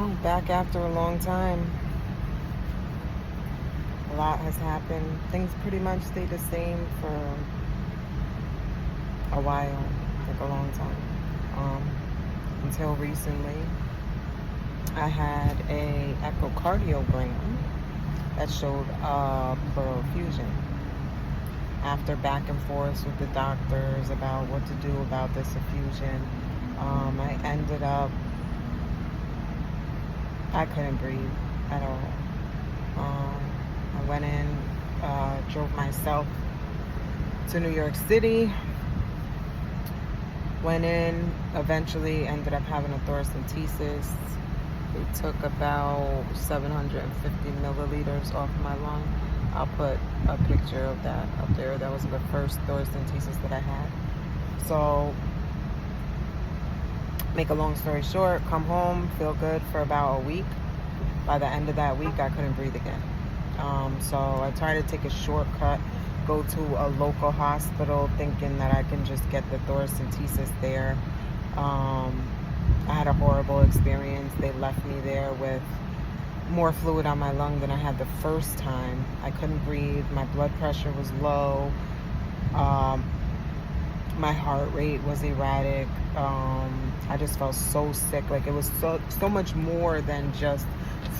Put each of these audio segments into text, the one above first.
Well, back after a long time. A lot has happened. Things pretty much stayed the same for a while, like a long time. Until recently, I had a echocardiogram that showed pleural effusion. After back and forth with the doctors about what to do about this effusion, I ended up, I couldn't breathe at all. I went in, drove myself to New York City, went in, eventually ended up having a thoracentesis. They took about 750 milliliters off my lung. I'll put a picture of that up there. That was the first thoracentesis that I had. So, make a long story short, come home, feel good for about a week. By the end of that week, I couldn't breathe again. So I tried to take a shortcut, go to a local hospital thinking that I can just get the thoracentesis there. I had a horrible experience. They left me there with more fluid on my lung than I had the first time. I couldn't breathe. My blood pressure was low. My heart rate was erratic. I just felt so sick. Like it was so much more than just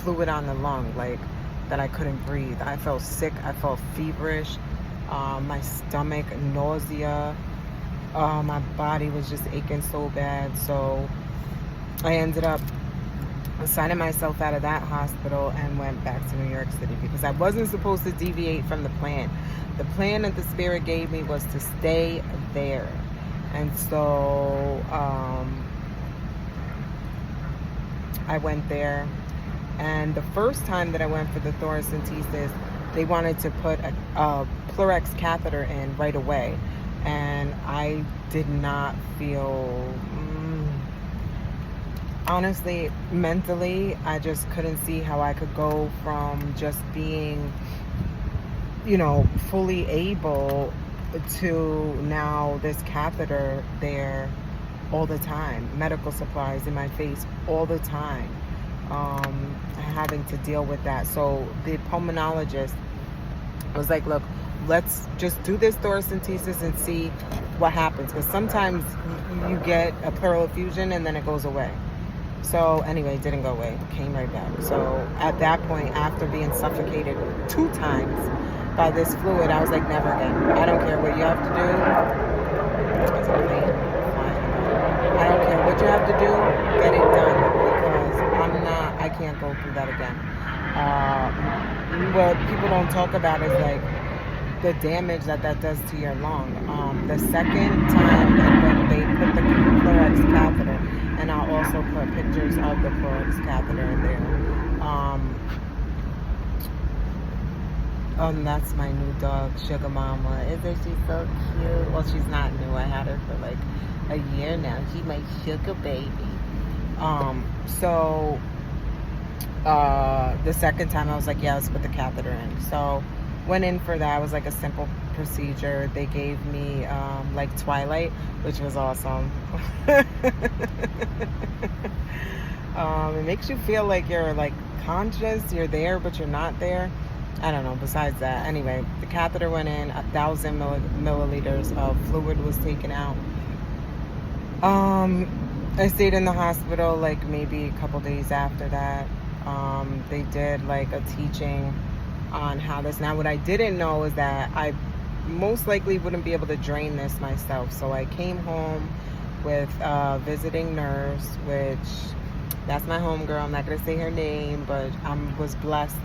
fluid on the lung. Like that I couldn't breathe. I felt sick. I felt feverish. My stomach, nausea. My body was just aching so bad. So I ended up signing myself out of that hospital and went back to New York City because I wasn't supposed to deviate from the plan. The plan that the Spirit gave me was to stay there. And so I went there. And the first time that I went for the thoracentesis, they wanted to put a Plerex catheter in right away. And I did not feel, honestly, mentally, I just couldn't see how I could go from just being, fully able to now this catheter there all the time, medical supplies in my face all the time, having to deal with that. So the pulmonologist was like, look, let's just do this thoracentesis and see what happens, because sometimes you get a pleural effusion and then it goes away. So anyway, it didn't go away, it came right back. So at that point, after being suffocated 2 times by this fluid, I was like, never again. I don't care what you have to do. I don't care what you have to do, get it done, because I can't go through that again. What people don't talk about is like the damage that does to your lung. The second time when they put the Plerex catheter, and I'll also put pictures of the Plerex catheter in there. That's my new dog, Sugar Mama. Isn't she so cute? Well, she's not new. I had her for like a year now. She's my sugar baby. So the second time I was like, yeah, let's put the catheter in. So went in for that. It was like a simple procedure. They gave me like Twilight, which was awesome. It makes you feel like you're like conscious, you're there, but you're not there. I don't know. Besides that, anyway, the catheter went in. 1,000 milliliters of fluid was taken out. I stayed in the hospital like maybe a couple days after that. They did like a teaching on how this. Now, what I didn't know is that I most likely wouldn't be able to drain this myself. So I came home with a visiting nurse, which that's my homegirl. I'm not going to say her name, but I was blessed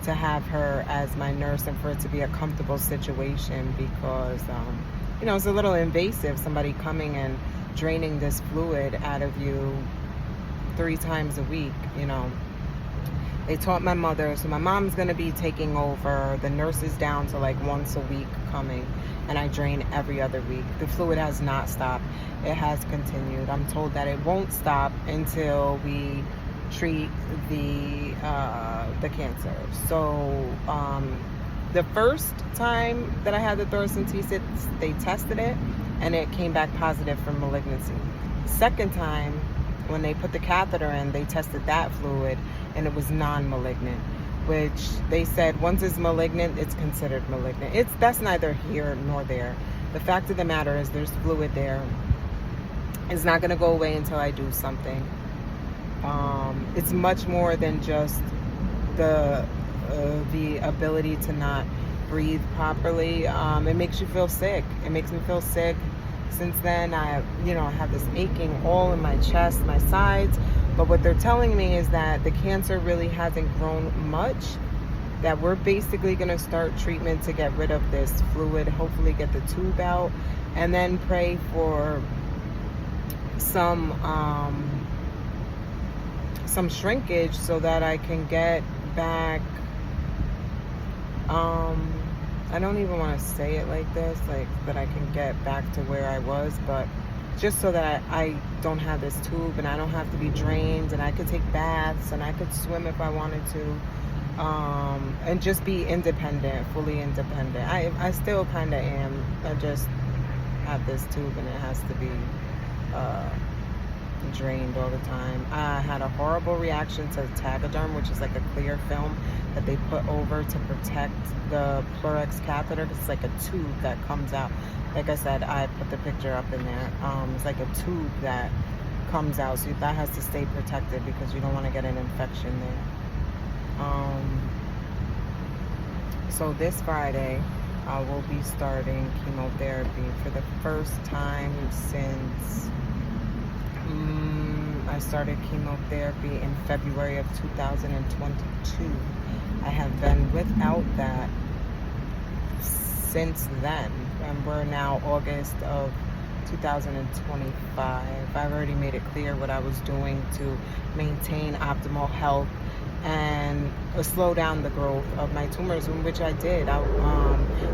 to have her as my nurse and for it to be a comfortable situation because, it's a little invasive, somebody coming and draining this fluid out of you 3 times a week, They taught my mother, so my mom's going to be taking over. The nurse is down to like once a week coming, and I drain every other week. The fluid has not stopped. It has continued. I'm told that it won't stop until we treat the cancer. So the first time that I had the thoracentesis, they tested it and it came back positive for malignancy. Second time, when they put the catheter in, they tested that fluid, and it was non-malignant, which they said once it's malignant, it's considered malignant. That's neither here nor there. The fact of the matter is there's fluid there. It's not going to go away until I do something. It's much more than just the ability to not breathe properly. It makes you feel sick. It makes me feel sick. Since then, I have this aching all in my chest, my sides. But what they're telling me is that the cancer really hasn't grown much, that we're basically going to start treatment to get rid of this fluid, hopefully get the tube out, and then pray for some shrinkage so that I can get back, I don't even want to say it like this, like that I can get back to where I was, but just so that I don't have this tube and I don't have to be drained, and I could take baths and I could swim if I wanted to, and just be independent, fully independent. I still kind of am. I just have this tube and it has to be drained all the time. I had a horrible reaction to Tegaderm, which is like a clear film that they put over to protect the Pleurex catheter. It's like a tube that comes out. Like I said, I put the picture up in there. It's like a tube that comes out, so that has to stay protected because you don't want to get an infection there. So this Friday, I will be starting chemotherapy for the first time since I started chemotherapy in February of 2022. I have been without that since then, and we're now August of 2025. I've already made it clear what I was doing to maintain optimal health and slow down the growth of my tumors, in which I did.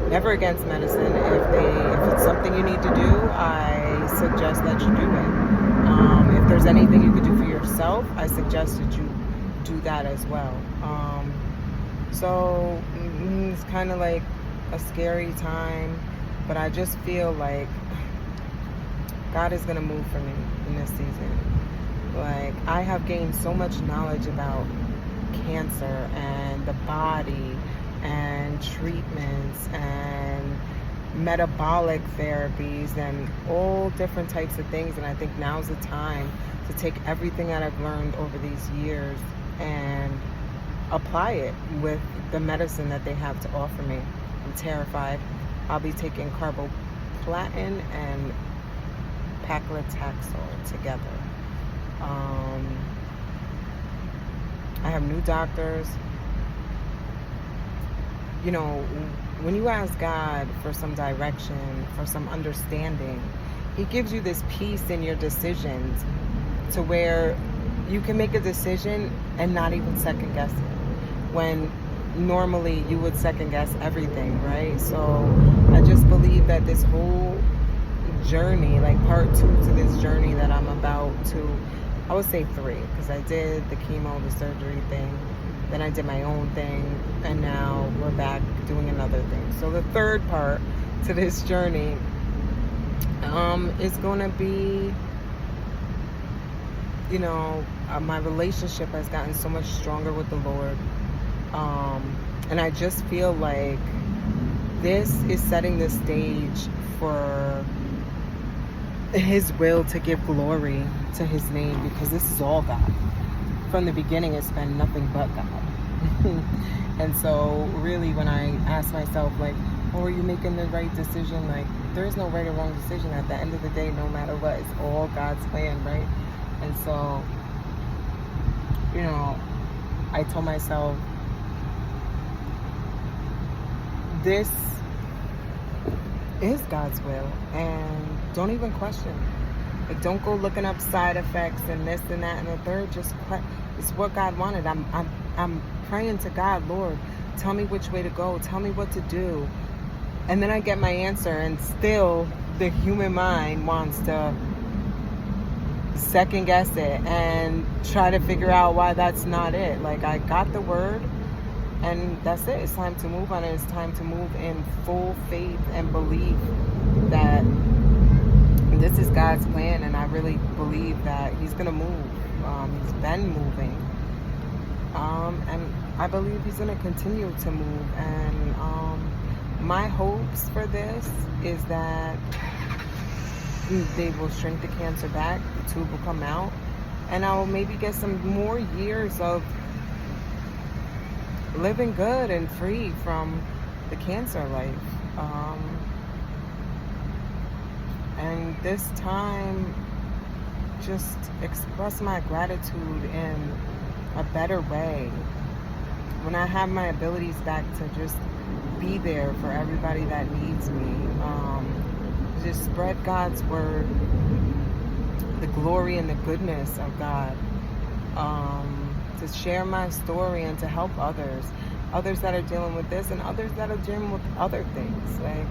Never against medicine. If it's something you need to do, I suggest that you do it. If there's anything you could do for yourself, I suggest that you do that as well. So it's kind of like a scary time, but I just feel like God is going to move for me in this season. Like, I have gained so much knowledge about cancer and the body and treatments and metabolic therapies and all different types of things, and I think now's the time to take everything that I've learned over these years and apply it with the medicine that they have to offer me. I'm terrified. I'll be taking carboplatin and paclitaxel together. I have new doctors. You know, when you ask God for some direction, for some understanding, He gives you this peace in your decisions to where you can make a decision and not even second guess it, when normally you would second guess everything, right? So I just believe that this whole journey, like part 2 to this journey that I'm about to, I would say 3, because I did the chemo, the surgery thing, then I did my own thing, and now we're back doing another thing. So the third part to this journey is going to be, you know, my relationship has gotten so much stronger with the Lord. And I just feel like this is setting the stage for His will to give glory to His name, because this is all God. From the beginning, it's been nothing but God. And so really, when I ask myself, like, oh, are you making the right decision? Like, there is no right or wrong decision. At the end of the day, no matter what, it's all God's plan, right? And so, you know, I told myself, this is God's will, and don't even question. Like, don't go looking up side effects and this and that and the third. Just it's what God wanted. I'm praying to God, Lord, tell me which way to go. Tell me what to do. And then I get my answer, and still the human mind wants to second guess it and try to figure out why that's not it. Like, I got the word, and that's it. It's time to move on, and it's time to move in full faith and belief that this is God's plan, and I really believe that he's going to move. He's been moving. And I believe he's going to continue to move. And my hopes for this is that they will shrink the cancer back, the tube will come out, and I will maybe get some more years of living good and free from the cancer life. And this time, just express my gratitude in a better way. When I have my abilities back to just be there for everybody that needs me. Just spread God's word, the glory and the goodness of God. To share my story and to help others that are dealing with this and others that are dealing with other things. Like,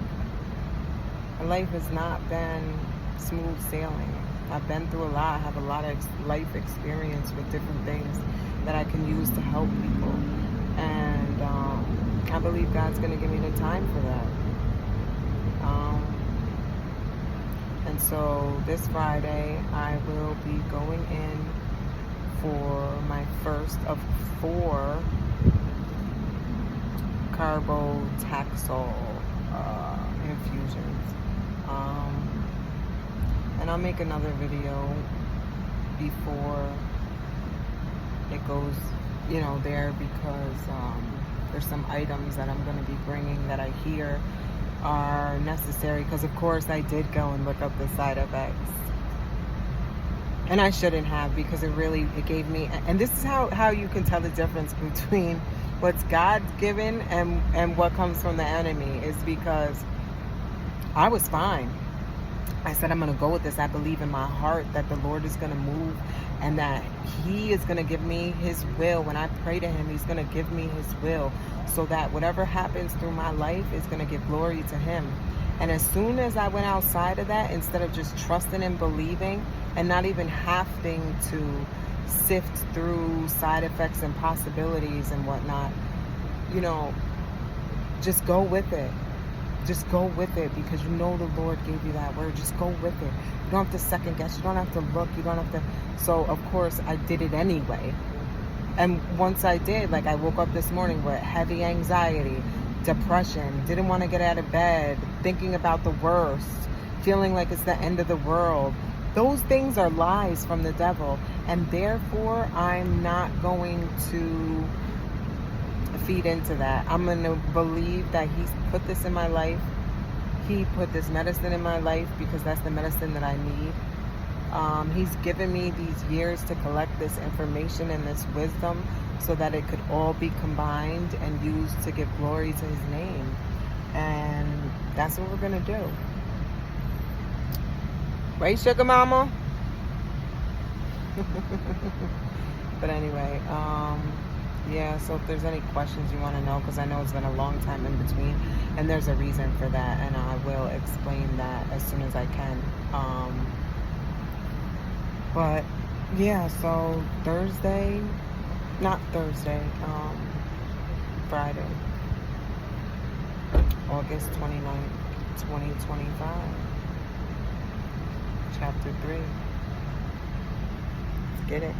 my life has not been smooth sailing. I've been through a lot. I have a lot of life experience with different things that I can use to help people. And I believe God's going to give me the time for that. And so this Friday, I will be going in for my first of 4 carbotaxol infusions. And I'll make another video before it goes, there, because there's some items that I'm going to be bringing that I hear are necessary, because of course I did go and look up the side effects, and I shouldn't have, because it gave me, and this is how you can tell the difference between what's God's given and what comes from the enemy, is because I was fine. I said, I'm going to go with this. I believe in my heart that the Lord is going to move and that he is going to give me his will. When I pray to him, he's going to give me his will, so that whatever happens through my life is going to give glory to him. And as soon as I went outside of that, instead of just trusting and believing and not even having to sift through side effects and possibilities and whatnot, just go with it. Just go with it, because the Lord gave you that word. Just go with it. You don't have to second guess. You don't have to look. You don't have to. So, of course, I did it anyway. And once I did, I woke up this morning with heavy anxiety, depression, didn't want to get out of bed, thinking about the worst, feeling like it's the end of the world. Those things are lies from the devil. And therefore, I'm not going to feed into that. I'm going to believe that he's put this in my life. He put this medicine in my life because that's the medicine that I need. He's given me these years to collect this information and this wisdom so that it could all be combined and used to give glory to his name. And that's what we're going to do. Right, sugar mama? But anyway, yeah, so if there's any questions you want to know, because I know it's been a long time in between, and there's a reason for that, and I will explain that as soon as I can. But yeah, so Friday, August 29th, 2025, chapter 3. Let's get it.